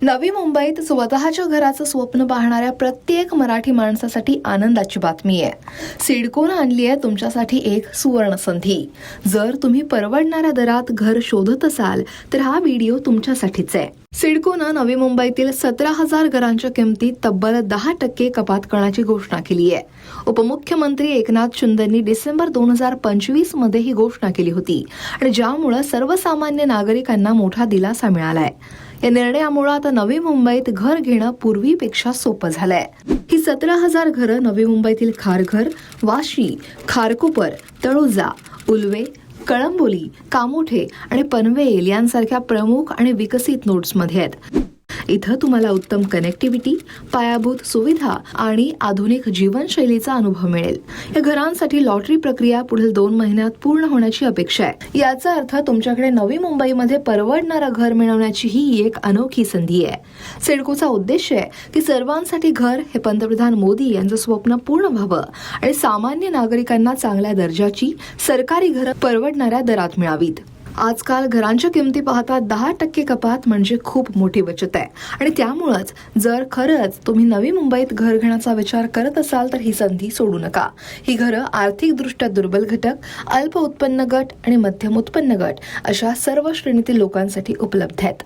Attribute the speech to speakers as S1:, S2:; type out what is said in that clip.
S1: नवी मुंबईत स्वतःच्या घराचं स्वप्न पाहणाऱ्या प्रत्येक मराठी माणसासाठी आनंदाची बातमी आहे। सिडकोनं आणली आहे तुमच्यासाठी एक सुवर्ण संधी। जर तुम्ही परवडणाऱ्या दरात घर शोधत असाल तर हा व्हिडिओ तुमच्यासाठीच आहे। सिडकोनं नवी मुंबईतील 17,000 घरांच्या किमतीत तब्बल 10% कपात करण्याची घोषणा केली आहे। उपमुख्यमंत्री एकनाथ शिंदेंनी डिसेंबर 2025 मध्ये ही घोषणा केली होती आणि ज्यामुळे सर्वसामान्य नागरिकांना मोठा दिलासा मिळालाय। या निर्णयामुळे आता नवी मुंबईत घर घेणं पूर्वीपेक्षा सोपं झालंय। ही 17,000 घरं नवी मुंबईतील खारघर, वाशी, खारकोपर, तळोजा, उल्वे, कळंबोली, कामोठे आणि पनवेल यांसारख्या प्रमुख आणि विकसित नोड्समध्ये आहेत। इथं तुम्हाला उत्तम कनेक्टिव्हिटी, पायाभूत सुविधा आणि आधुनिक जीवनशैलीचा अनुभव मिळेल। या घरांसाठी लॉटरी प्रक्रिया पुढील 2 महिन्यात पूर्ण होण्याची अपेक्षा आहे। याचा अर्थ तुमच्याकडे नवी मुंबईमध्ये परवडणारं घर मिळवण्याची ही एक अनोखी संधी आहे। सिडकोचा उद्देश आहे की सर्वांसाठी घर हे पंतप्रधान मोदी यांचं स्वप्न पूर्ण व्हावं आणि सामान्य नागरिकांना चांगल्या दर्जाची सरकारी घरं परवडणाऱ्या दरात मिळावीत। आजकाल घरांच्या किमती पाहता 10% कपात म्हणजे खूप मोठी बचत आहे आणि त्यामुळेच जर खरंच तुम्ही नवी मुंबईत घर घेण्याचा विचार करत असाल तर ही संधी सोडू नका। ही घरं आर्थिकदृष्ट्या दुर्बल घटक, अल्प उत्पन्न गट आणि मध्यम उत्पन्न गट अशा सर्व श्रेणीतील लोकांसाठी उपलब्ध आहेत।